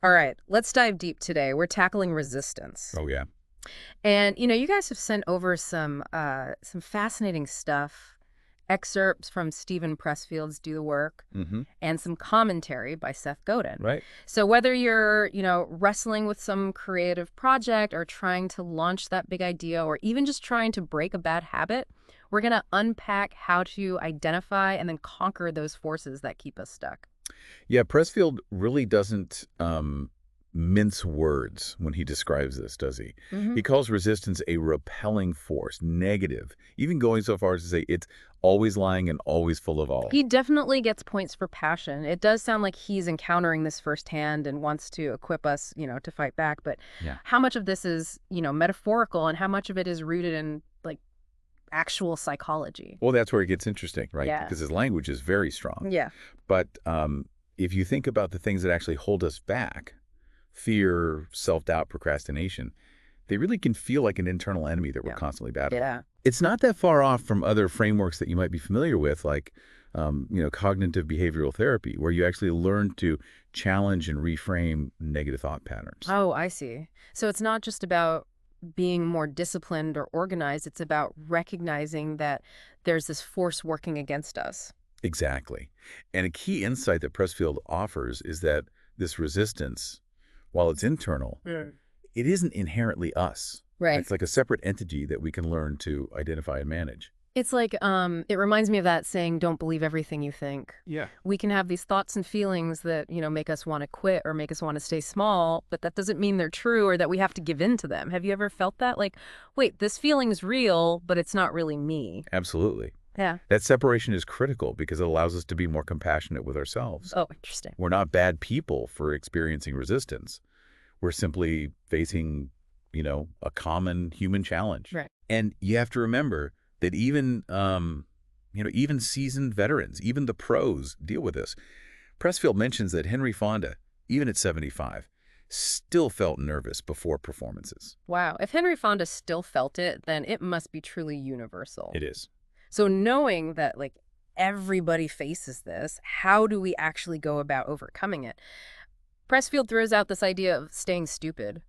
All right, let's dive deep today. We're tackling resistance. Oh, yeah. And you guys have sent over some fascinating stuff, excerpts from Steven Pressfield's Do the Work, Mm-hmm. and some commentary by Seth Godin. Right. So whether you're, wrestling with some creative project or trying to launch that big idea or even just trying to break a bad habit, we're going to unpack how to identify and then conquer those forces that keep us stuck. Yeah, Pressfield really doesn't mince words when he describes this, does he? Hmm. He calls resistance a repelling force, negative, even going so far as to say it's always lying and always full of all. He definitely gets points for passion. It does sound like he's encountering this firsthand and wants to equip us, to fight back. But Yeah. how much of this is, metaphorical and how much of it is rooted in like actual psychology? Well, that's where it gets interesting, right? Yeah. Because his language is very strong. Yeah. But if you think about the things that actually hold us back, fear, self-doubt, procrastination, they really can feel like an internal enemy that we're Yeah. constantly battling. Yeah. It's not that far off from other frameworks that you might be familiar with, like cognitive behavioral therapy, where you actually learn to challenge and reframe negative thought patterns. Oh, I see. So it's not just about being more disciplined or organized. It's about recognizing that there's this force working against us. Exactly. And a key insight that Pressfield offers is that this resistance, while it's internal, it isn't inherently us. Right. It's like a separate entity that we can learn to identify and manage. It's like, it reminds me of that saying, don't believe everything you think. Yeah. We can have these thoughts and feelings that, make us want to quit or make us want to stay small, but that doesn't mean they're true or that we have to give in to them. Have you ever felt that? Like, wait, this feeling's real, but it's not really me. Absolutely. Yeah. That separation is critical because it allows us to be more compassionate with ourselves. Oh, interesting. We're not bad people for experiencing resistance. We're simply facing, a common human challenge. Right. And you have to remember that even, even seasoned veterans, even the pros deal with this. Pressfield mentions that Henry Fonda, even at 75, still felt nervous before performances. Wow. If Henry Fonda still felt it, then it must be truly universal. It is. So knowing that, like, everybody faces this, how do we actually go about overcoming it? Pressfield throws out this idea of staying stupid,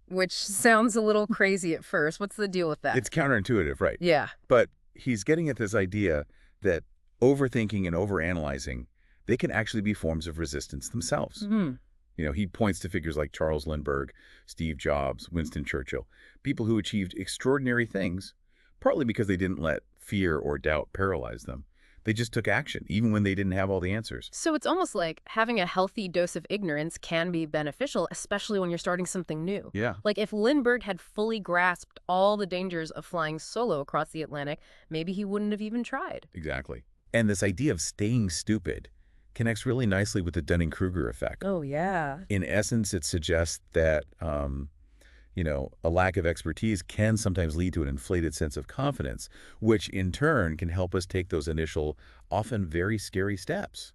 which sounds a little crazy at first. What's the deal with that? It's counterintuitive, right? Yeah. But he's getting at this idea that overthinking and overanalyzing, they can actually be forms of resistance themselves. Hmm. He points to figures like Charles Lindbergh, Steve Jobs, Winston Churchill, people who achieved extraordinary things, partly because they didn't let fear or doubt paralyze them. They just took action, even when they didn't have all the answers. So it's almost like having a healthy dose of ignorance can be beneficial, especially when you're starting something new. Yeah. Like if Lindbergh had fully grasped all the dangers of flying solo across the Atlantic, maybe he wouldn't have even tried. Exactly. And this idea of staying stupid connects really nicely with the Dunning-Kruger effect. Oh, yeah. In essence, it suggests that, a lack of expertise can sometimes lead to an inflated sense of confidence, which in turn can help us take those initial, often very scary steps.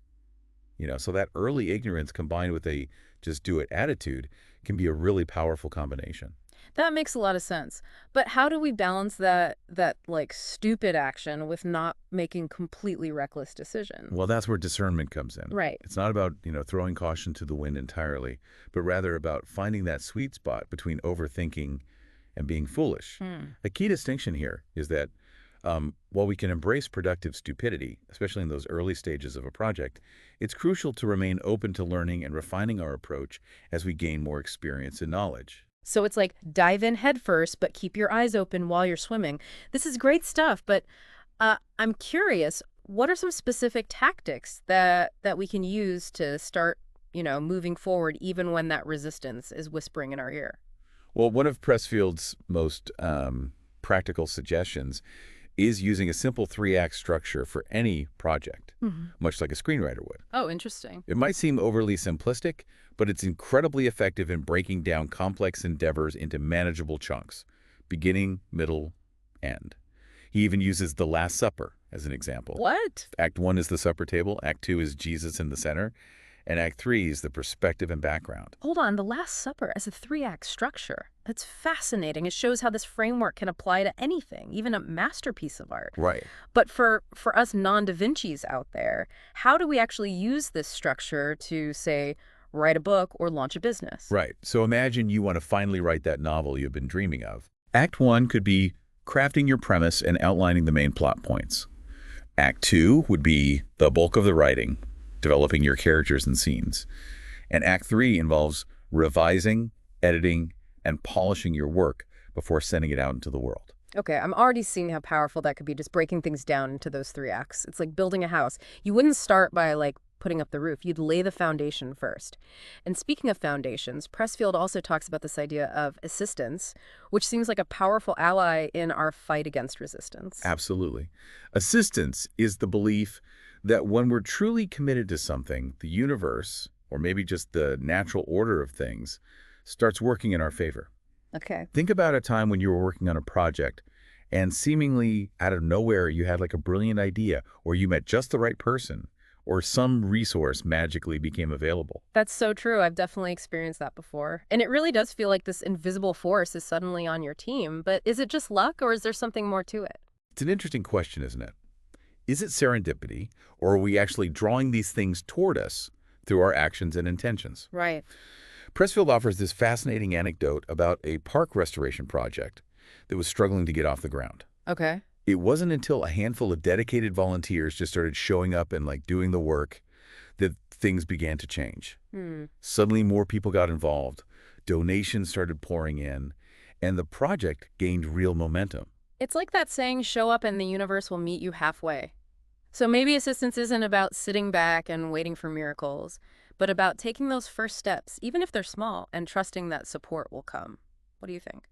So that early ignorance combined with a just do it attitude can be a really powerful combination. That makes a lot of sense. But how do we balance that like stupid action with not making completely reckless decisions? Well, that's where discernment comes in. Right. It's not about, throwing caution to the wind entirely, but rather about finding that sweet spot between overthinking and being foolish. A key distinction here is that while we can embrace productive stupidity, especially in those early stages of a project, it's crucial to remain open to learning and refining our approach as we gain more experience and knowledge. So it's like dive in head first, but keep your eyes open while you're swimming. This is great stuff, but I'm curious, what are some specific tactics that we can use to start, moving forward even when that resistance is whispering in our ear? Well, one of Pressfield's most practical suggestions is using a simple 3-act structure for any project, much like a screenwriter would. Oh, interesting. It might seem overly simplistic, but it's incredibly effective in breaking down complex endeavors into manageable chunks, beginning, middle, end. He even uses the Last Supper as an example. What? Act 1 is the supper table, Act 2 is Jesus in the center, and Act 3 is the perspective and background. Hold on, the Last Supper as a 3-act structure. That's fascinating. It shows how this framework can apply to anything, even a masterpiece of art. Right. But for us non-Da Vinci's out there, how do we actually use this structure to, say, write a book, or launch a business. Right. So imagine you want to finally write that novel you've been dreaming of. Act 1 could be crafting your premise and outlining the main plot points. Act 2 would be the bulk of the writing, developing your characters and scenes. And Act 3 involves revising, editing, and polishing your work before sending it out into the world. Okay, I'm already seeing how powerful that could be, just breaking things down into those 3 acts. It's like building a house. You wouldn't start by, like, putting up the roof. You'd lay the foundation first. And speaking of foundations, Pressfield also talks about this idea of assistance, which seems like a powerful ally in our fight against resistance. Absolutely. Assistance is the belief that when we're truly committed to something, the universe, or maybe just the natural order of things, starts working in our favor. Okay. Think about a time when you were working on a project and seemingly out of nowhere you had like a brilliant idea, or you met just the right person, or some resource magically became available. That's so true. I've definitely experienced that before. And it really does feel like this invisible force is suddenly on your team. But is it just luck, or is there something more to it? It's an interesting question, isn't it? Is it serendipity, or are we actually drawing these things toward us through our actions and intentions? Right. Pressfield offers this fascinating anecdote about a park restoration project that was struggling to get off the ground. Okay. It wasn't until a handful of dedicated volunteers just started showing up and like doing the work that things began to change. Suddenly more people got involved, donations started pouring in, and the project gained real momentum. It's like that saying, show up and the universe will meet you halfway. So maybe assistance isn't about sitting back and waiting for miracles, but about taking those first steps, even if they're small, and trusting that support will come. What do you think?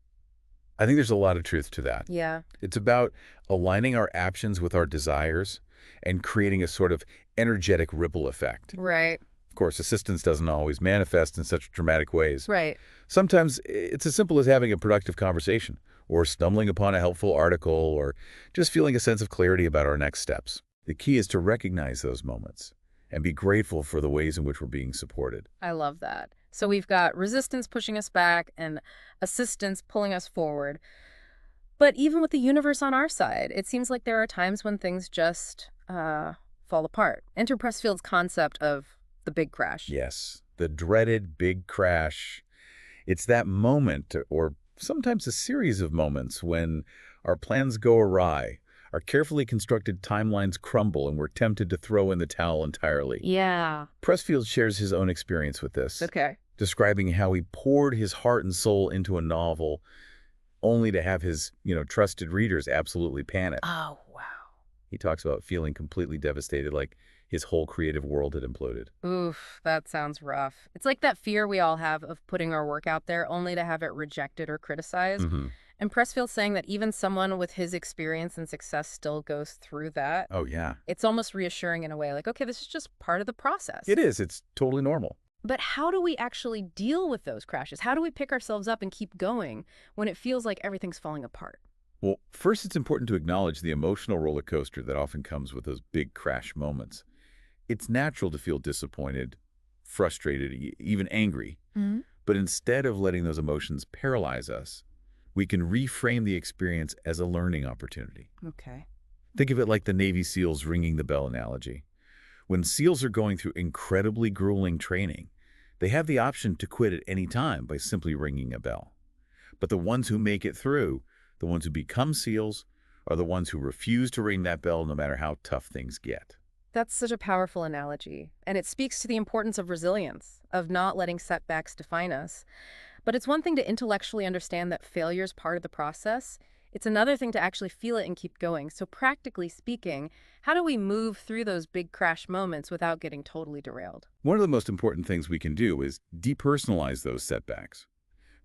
I think there's a lot of truth to that. Yeah. It's about aligning our actions with our desires and creating a sort of energetic ripple effect. Right. Of course, assistance doesn't always manifest in such dramatic ways. Right. Sometimes it's as simple as having a productive conversation, or stumbling upon a helpful article, or just feeling a sense of clarity about our next steps. The key is to recognize those moments and be grateful for the ways in which we're being supported. I love that. So we've got resistance pushing us back and assistance pulling us forward. But even with the universe on our side, it seems like there are times when things just fall apart. Enter Pressfield's concept of the big crash. Yes, the dreaded big crash. It's that moment, or sometimes a series of moments, when our plans go awry, our carefully constructed timelines crumble, and we're tempted to throw in the towel entirely. Yeah. Pressfield shares his own experience with this, Okay. describing how he poured his heart and soul into a novel only to have his, trusted readers absolutely panic. Oh, wow. He talks about feeling completely devastated, like his whole creative world had imploded. Oof, that sounds rough. It's like that fear we all have of putting our work out there only to have it rejected or criticized. And Pressfield's saying that even someone with his experience and success still goes through that. Oh, yeah. It's almost reassuring in a way, like, okay, this is just part of the process. It is. It's totally normal. But how do we actually deal with those crashes? How do we pick ourselves up and keep going when it feels like everything's falling apart? Well, first, it's important to acknowledge the emotional roller coaster that often comes with those big crash moments. It's natural to feel disappointed, frustrated, even angry. But instead of letting those emotions paralyze us, we can reframe the experience as a learning opportunity. Okay. Think of it like the Navy SEALs ringing the bell analogy. When SEALs are going through incredibly grueling training, they have the option to quit at any time by simply ringing a bell. But the ones who make it through, the ones who become SEALs, are the ones who refuse to ring that bell no matter how tough things get. That's such a powerful analogy, and it speaks to the importance of resilience, of not letting setbacks define us. But it's one thing to intellectually understand that failure is part of the process. It's another thing to actually feel it and keep going. So practically speaking, how do we move through those big crash moments without getting totally derailed? One of the most important things we can do is depersonalize those setbacks.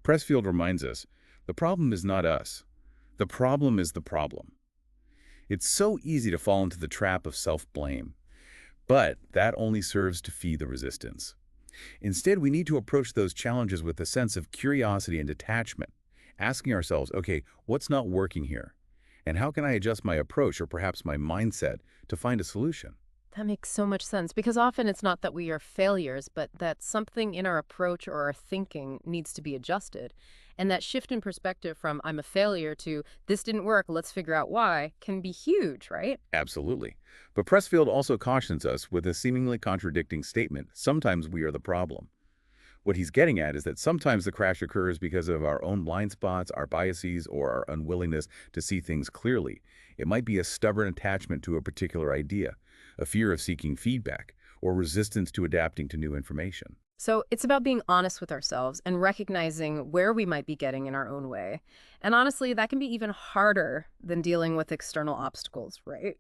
Pressfield reminds us, the problem is not us. The problem is the problem. It's so easy to fall into the trap of self-blame, but that only serves to feed the resistance. Instead, we need to approach those challenges with a sense of curiosity and detachment, asking ourselves, okay, what's not working here? And how can I adjust my approach or perhaps my mindset to find a solution? That makes so much sense, because often it's not that we are failures, but that something in our approach or our thinking needs to be adjusted. And that shift in perspective from I'm a failure to this didn't work, let's figure out why, can be huge, right? Absolutely. But Pressfield also cautions us with a seemingly contradicting statement, sometimes we are the problem. What he's getting at is that sometimes the crash occurs because of our own blind spots, our biases, or our unwillingness to see things clearly. It might be a stubborn attachment to a particular idea, a fear of seeking feedback, or resistance to adapting to new information. So it's about being honest with ourselves and recognizing where we might be getting in our own way. And honestly, that can be even harder than dealing with external obstacles, right?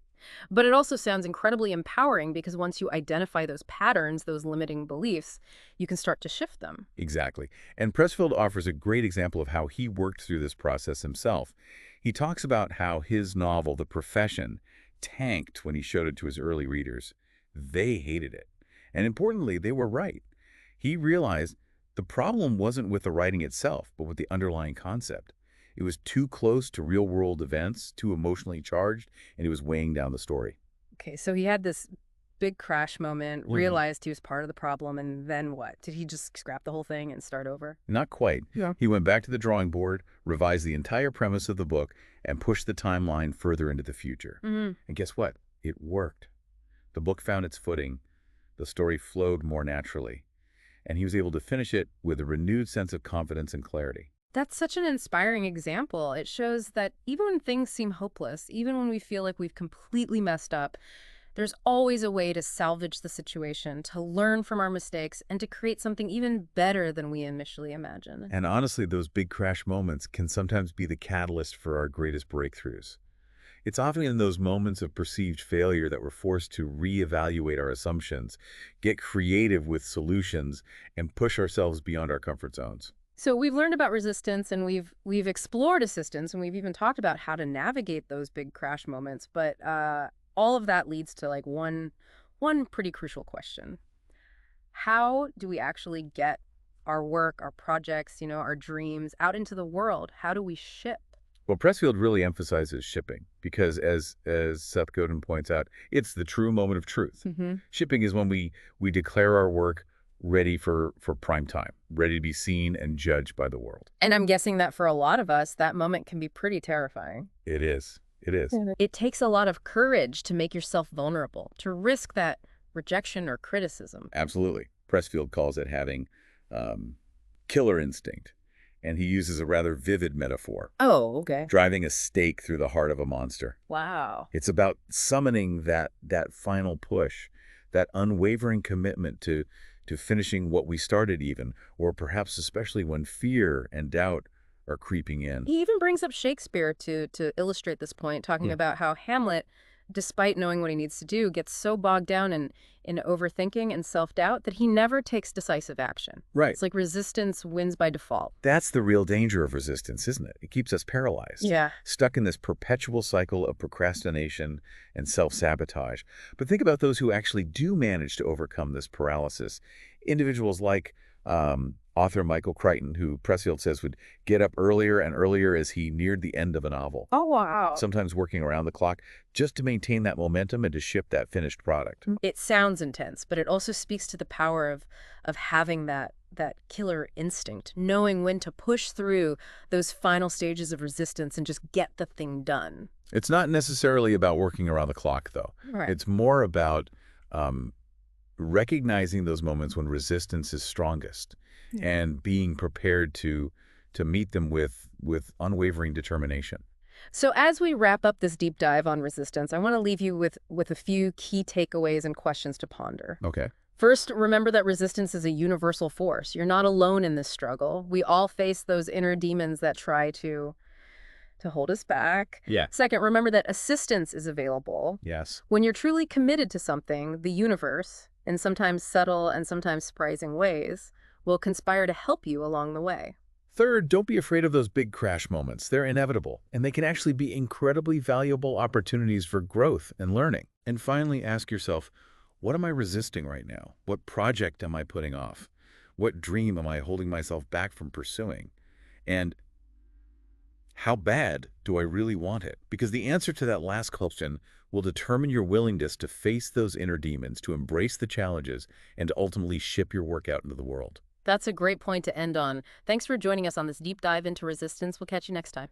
But it also sounds incredibly empowering because once you identify those patterns, those limiting beliefs, you can start to shift them. Exactly. And Pressfield offers a great example of how he worked through this process himself. He talks about how his novel, The Profession, tanked when he showed it to his early readers. They hated it. And importantly, they were right. He realized the problem wasn't with the writing itself, but with the underlying concept. It was too close to real-world events, too emotionally charged, and it was weighing down the story. Okay, so he had this big crash moment, Mhm. realized he was part of the problem, and then what? Did he just scrap the whole thing and start over? Not quite. Yeah. He went back to the drawing board, revised the entire premise of the book, and pushed the timeline further into the future. Hmm. And guess what? It worked. The book found its footing. The story flowed more naturally. And he was able to finish it with a renewed sense of confidence and clarity. That's such an inspiring example. It shows that even when things seem hopeless, even when we feel like we've completely messed up, there's always a way to salvage the situation, to learn from our mistakes, and to create something even better than we initially imagined. And honestly, those big crash moments can sometimes be the catalyst for our greatest breakthroughs. It's often in those moments of perceived failure that we're forced to reevaluate our assumptions, get creative with solutions, and push ourselves beyond our comfort zones. So we've learned about resistance and we've explored assistance and we've even talked about how to navigate those big crash moments, but all of that leads to like one pretty crucial question. How do we actually get our work, our projects, our dreams out into the world? How do we ship? Well, Pressfield really emphasizes shipping because, as Seth Godin points out, it's the true moment of truth. Hmm. Shipping is when we declare our work ready for prime time, ready to be seen and judged by the world. And I'm guessing that for a lot of us, that moment can be pretty terrifying. It is. It is. It takes a lot of courage to make yourself vulnerable, to risk that rejection or criticism. Absolutely. Pressfield calls it having um, killer instinct, and he uses a rather vivid metaphor, Oh, okay. driving a stake through the heart of a monster. Wow. It's about summoning that final push, that unwavering commitment to finishing what we started even, or perhaps especially when fear and doubt are creeping in. He even brings up Shakespeare to illustrate this point, talking Hmm. about how Hamlet, despite knowing what he needs to do, gets so bogged down in overthinking and self-doubt that he never takes decisive action. Right. It's like resistance wins by default. That's the real danger of resistance, isn't it? It keeps us paralyzed, Yeah. stuck in this perpetual cycle of procrastination and self-sabotage. But think about those who actually do manage to overcome this paralysis. Individuals like author Michael Crichton, who Pressfield says would get up earlier and earlier as he neared the end of a novel, Oh, wow. sometimes working around the clock just to maintain that momentum and to ship that finished product. It sounds intense, but it also speaks to the power of having that killer instinct, knowing when to push through those final stages of resistance and just get the thing done. It's not necessarily about working around the clock, though. Right. It's more about um, recognizing those moments when resistance is strongest Yeah. and being prepared to meet them with unwavering determination. So as we wrap up this deep dive on resistance, I want to leave you with a few key takeaways and questions to ponder. Okay. First, remember that resistance is a universal force. You're not alone in this struggle. We all face those inner demons that try to hold us back. Yeah. Second, remember that assistance is available. Yes. When you're truly committed to something, the universe, in sometimes subtle and sometimes surprising ways, will conspire to help you along the way. Third, don't be afraid of those big crash moments. They're inevitable, and they can actually be incredibly valuable opportunities for growth and learning. And finally, ask yourself, what am I resisting right now? What project am I putting off? What dream am I holding myself back from pursuing? And how bad do I really want it? Because the answer to that last question will determine your willingness to face those inner demons, to embrace the challenges, and to ultimately ship your work out into the world. That's a great point to end on. Thanks for joining us on this deep dive into resistance. We'll catch you next time.